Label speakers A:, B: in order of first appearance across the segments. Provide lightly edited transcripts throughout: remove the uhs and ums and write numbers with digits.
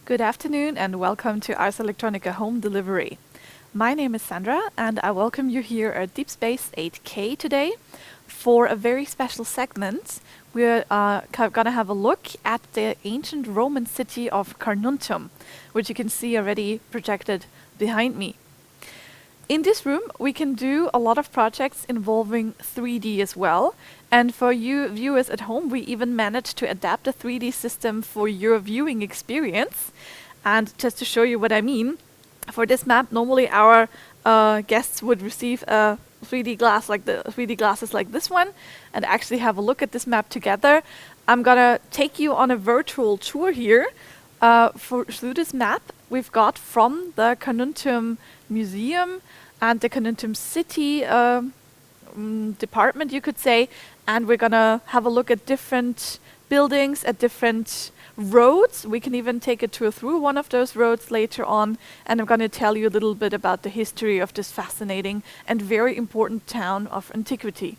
A: Good afternoon and welcome to Ars Electronica Home Delivery. My name is Sandra and I welcome you here at Deep Space 8K today for a very special segment. We're gonna have a look at the ancient Roman city of Carnuntum, which you can see already projected behind me. In this room, we can do a lot of projects involving 3D as well. And for you viewers at home, we even managed to adapt a 3D system for your viewing experience. And just to show you what I mean, for this map, normally our guests would receive a 3D glasses like this one, and actually have a look at this map together. I'm gonna take you on a virtual tour here through this map we've got from the Carnuntinum Museum and the Carnuntum City department, you could say, and we're gonna have a look at different buildings, at different roads. We can even take a tour through one of those roads later on, and I'm gonna tell you a little bit about the history of this fascinating and very important town of antiquity.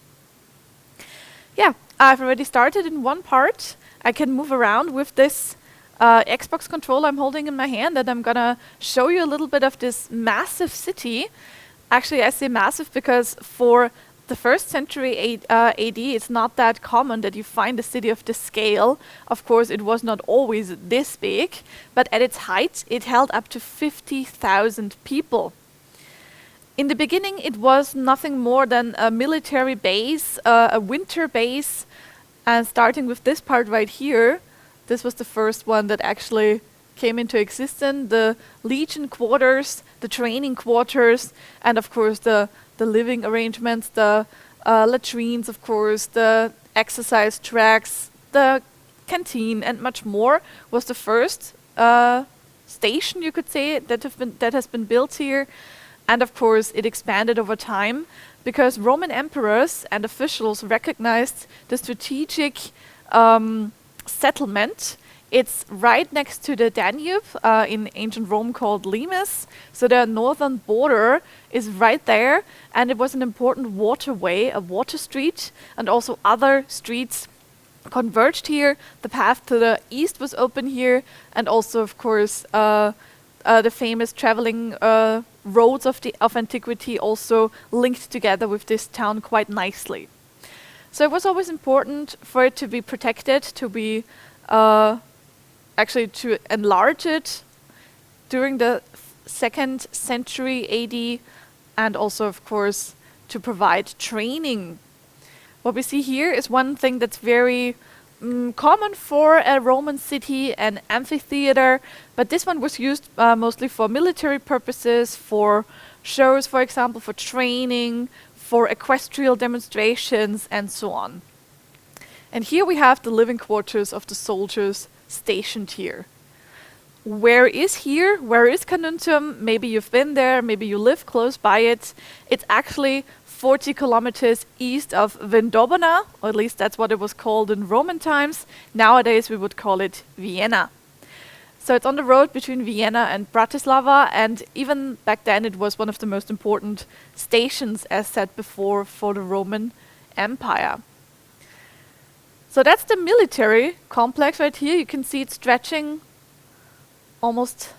A: Yeah, I've already started in one part. I can move around with this Xbox controller I'm holding in my hand, and I'm gonna show you a little bit of this massive city. Actually, I say massive because for the 1st century AD, it's not that common that you find a city of this scale. Of course, it was not always this big, but at its height, it held up to 50,000 people. In the beginning, it was nothing more than a military base, a winter base, and starting with this part right here, this was the first one that actually came into existence, the legion quarters, the training quarters, and of course the living arrangements, the latrines, of course, the exercise tracks, the canteen, and much more was the first station, you could say, that has been built here. And of course it expanded over time because Roman emperors and officials recognized the strategic settlement. It's right next to the Danube, in ancient Rome called Limes. So the northern border is right there, and it was an important waterway, a water street, and also other streets converged here. The path to the east was open here, and also, of course, the famous traveling roads of antiquity also linked together with this town quite nicely. So it was always important for it to be protected, to be actually to enlarge it during the 2nd century AD, and also, of course, to provide training. What we see here is one thing that's very common for a Roman city, an amphitheater, but this one was used mostly for military purposes, for shows, for example, for training, for equestrial demonstrations, and so on. And here we have the living quarters of the soldiers stationed here. Where is here? Where is Carnuntum? Maybe you've been there, maybe you live close by it. It's actually 40 kilometers east of Vindobona, or at least that's what it was called in Roman times. Nowadays we would call it Vienna. So it's on the road between Vienna and Bratislava, and even back then it was one of the most important stations, as said before, for the Roman Empire. So that's the military complex right here. You can see it stretching almost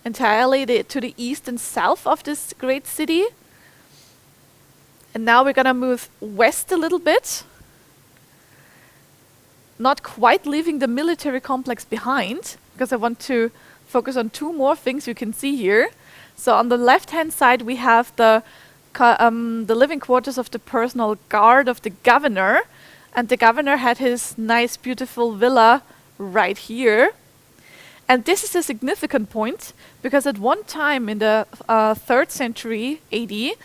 A: entirely to the east and south of this great city. And now we're gonna move west a little bit. Not quite leaving the military complex behind, because I want to focus on 2 more things you can see here. So on the left-hand side we have the living quarters of the personal guard of the governor. And the governor had his nice, beautiful villa right here. And this is a significant point, because at one time in the 3rd century AD,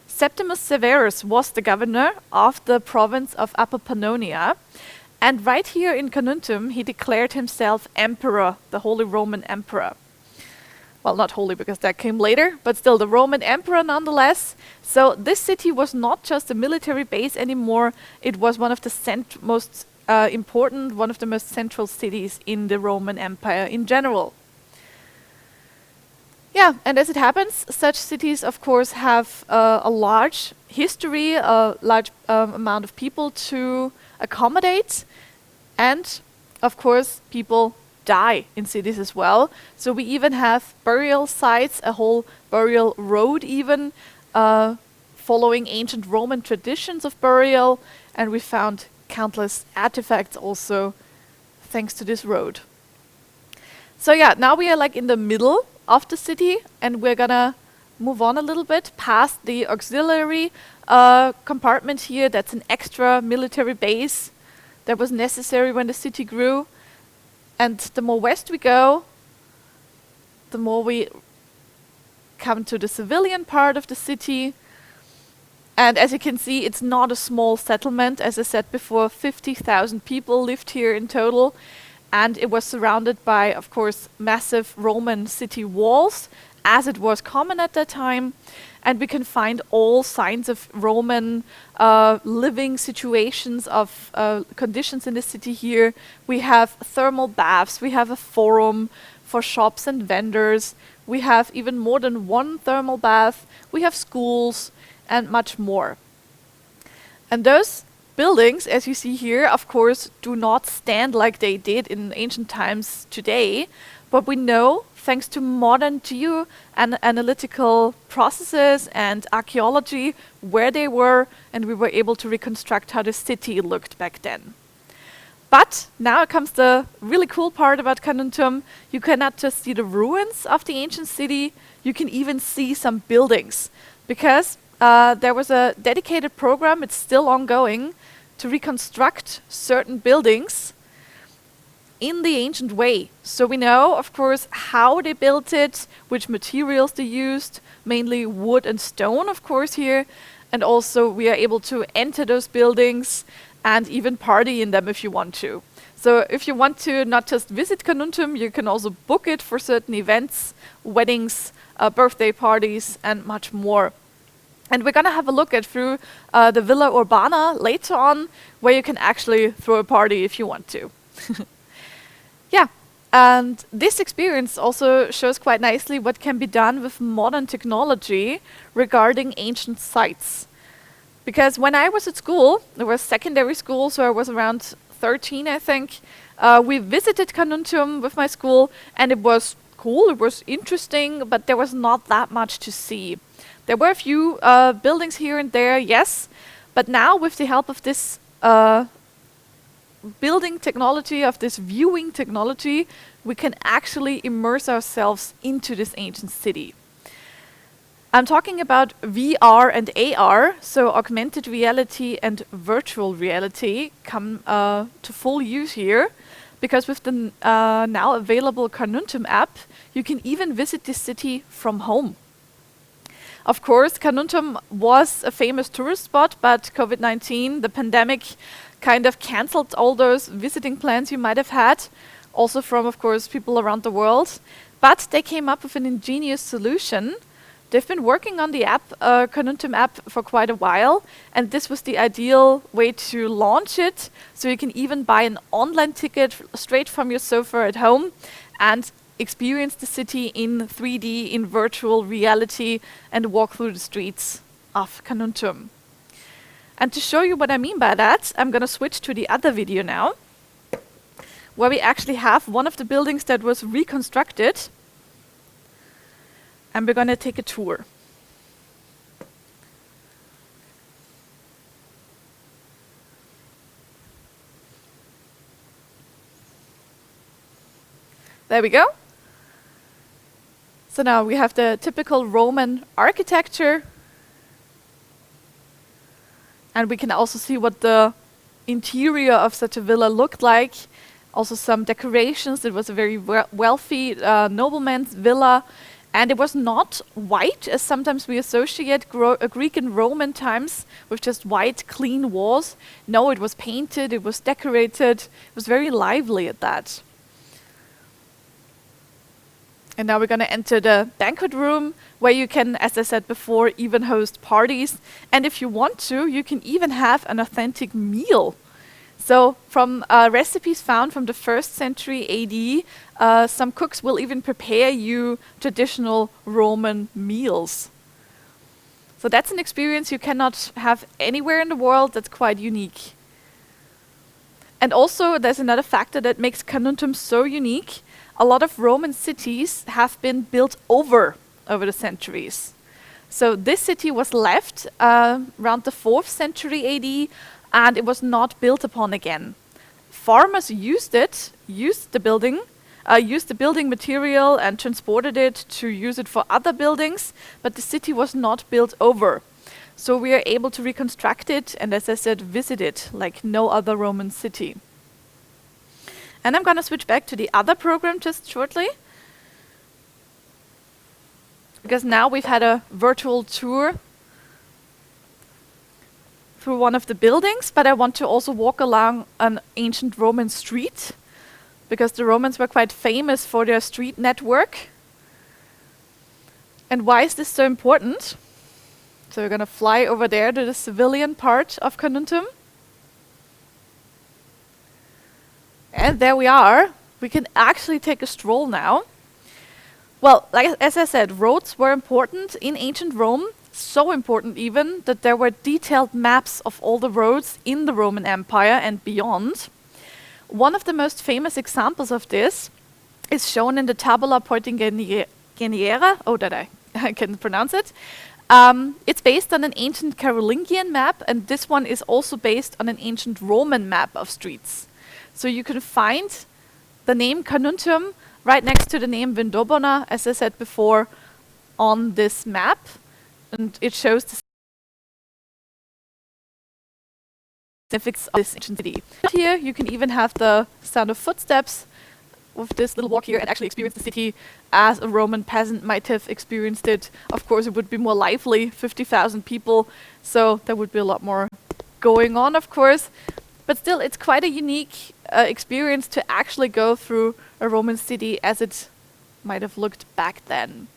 A: Septimus Severus was the governor of the province of Upper Pannonia. And right here in Carnuntum, he declared himself emperor, the Holy Roman Emperor. Well, not holy because that came later, but still the Roman Emperor nonetheless. So this city was not just a military base anymore, it was one of the most important, one of the most central cities in the Roman Empire in general. Yeah, and as it happens, such cities of course have a large history, a large amount of people to accommodate, and of course people die in cities as well. So we even have burial sites, a whole burial road even, following ancient Roman traditions of burial, and we found countless artifacts also thanks to this road. So yeah, now we are like in the middle of the city, and we're gonna move on a little bit past the auxiliary compartment here. That's an extra military base that was necessary when the city grew. And the more west we go, the more we come to the civilian part of the city. And as you can see, it's not a small settlement. As I said before, 50,000 people lived here in total. And it was surrounded by, of course, massive Roman city walls, as it was common at that time. And we can find all signs of Roman living situations, of conditions in the city here. We have thermal baths, we have a forum for shops and vendors, we have even more than one thermal bath, we have schools, and much more. And those buildings, as you see here, of course, do not stand like they did in ancient times today, but we know, thanks to modern geo-analytical processes and archaeology, where they were, and we were able to reconstruct how the city looked back then. But now comes the really cool part about Carnuntum. You cannot just see the ruins of the ancient city, you can even see some buildings, because there was a dedicated program, it's still ongoing, to reconstruct certain buildings in the ancient way. So we know, of course, how they built it, which materials they used, mainly wood and stone, of course, here. And also we are able to enter those buildings and even party in them if you want to. So if you want to not just visit Carnuntum, you can also book it for certain events, weddings, birthday parties, and much more. And we're going to have a look at through the Villa Urbana later on, where you can actually throw a party if you want to. Yeah, and this experience also shows quite nicely what can be done with modern technology regarding ancient sites. Because when I was at school, it was secondary school, so I was around 13, I think, we visited Carnuntum with my school, and it was cool, it was interesting, but there was not that much to see. There were a few buildings here and there, yes, but now with the help of this building technology, of this viewing technology, we can actually immerse ourselves into this ancient city. I'm talking about VR and AR, so augmented reality and virtual reality come to full use here, because with the now available Carnuntum app, you can even visit this city from home. Of course, Carnuntum was a famous tourist spot, but COVID-19, the pandemic, kind of cancelled all those visiting plans you might have had, also from, of course, people around the world. But they came up with an ingenious solution. They've been working on the app, Carnuntum app, for quite a while, and this was the ideal way to launch it. So you can even buy an online ticket straight from your sofa at home and experience the city in 3D, in virtual reality, and walk through the streets of Carnuntum. And to show you what I mean by that, I'm going to switch to the other video now, where we actually have one of the buildings that was reconstructed, and we're going to take a tour. There we go. So now we have the typical Roman architecture, and we can also see what the interior of such a villa looked like. Also some decorations. It was a very wealthy nobleman's villa, and it was not white, as sometimes we associate Greek and Roman times with just white, clean walls. No, it was painted, it was decorated, it was very lively at that. And now we're going to enter the banquet room, where you can, as I said before, even host parties. And if you want to, you can even have an authentic meal. So from recipes found from the 1st century AD, some cooks will even prepare you traditional Roman meals. So that's an experience you cannot have anywhere in the world. That's quite unique. And also, there's another factor that makes Carnuntum so unique. A lot of Roman cities have been built over the centuries. So this city was left around the 4th century AD, and it was not built upon again. Farmers used the building material and transported it to use it for other buildings, but the city was not built over. So we are able to reconstruct it and, as I said, visit it like no other Roman city. And I'm going to switch back to the other program just shortly, because now we've had a virtual tour through one of the buildings, but I want to also walk along an ancient Roman street, because the Romans were quite famous for their street network. And why is this so important? So we're going to fly over there to the civilian part of Carnuntum. And there we are. We can actually take a stroll now. Well, as I said, roads were important in ancient Rome, so important even that there were detailed maps of all the roads in the Roman Empire and beyond. One of the most famous examples of this is shown in the Tabula Peutingeriana. Oh, that I can pronounce it. It's based on an ancient Carolingian map, and this one is also based on an ancient Roman map of streets. So you can find the name Carnuntum right next to the name Vindobona, as I said before, on this map. And it shows the significance of this ancient city. Here you can even have the sound of footsteps with this little walk here and actually experience the city as a Roman peasant might have experienced it. Of course, it would be more lively, 50,000 people, so there would be a lot more going on, of course. But still, it's quite a unique experience to actually go through a Roman city as it might have looked back then.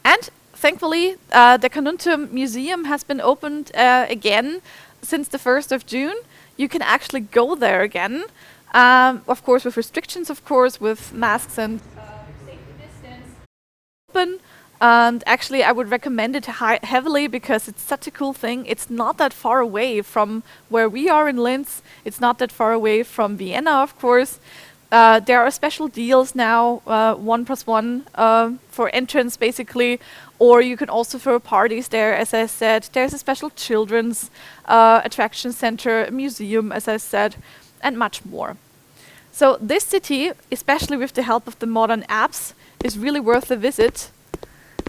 A: And thankfully, the Carnuntum Museum has been opened again since the 1st of June. You can actually go there again, of course with restrictions, of course, with masks and safety distance. Open. And actually, I would recommend it heavily because it's such a cool thing. It's not that far away from where we are in Linz. It's not that far away from Vienna, of course. There are special deals now, 1+1 for entrance, basically. Or you can also throw parties there, as I said. There's a special children's attraction center, a museum, as I said, and much more. So this city, especially with the help of the modern apps, is really worth a visit.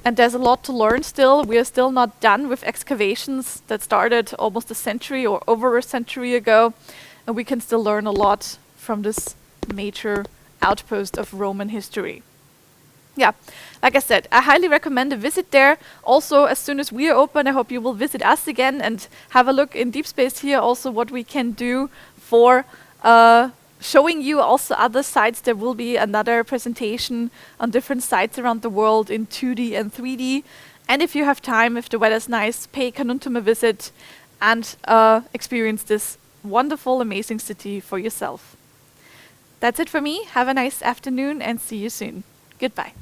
A: And there's a lot to learn still. We are still not done with excavations that started almost a century or over a century ago. And we can still learn a lot from this major outpost of Roman history. Yeah, like I said, I highly recommend a visit there. Also, as soon as we are open, I hope you will visit us again and have a look in Deep Space here also what we can do for showing you also other sites. There will be another presentation on different sites around the world in 2D and 3D. And if you have time, if the weather's nice, pay Carnuntum a visit and experience this wonderful, amazing city for yourself. That's it for me. Have a nice afternoon and see you soon. Goodbye.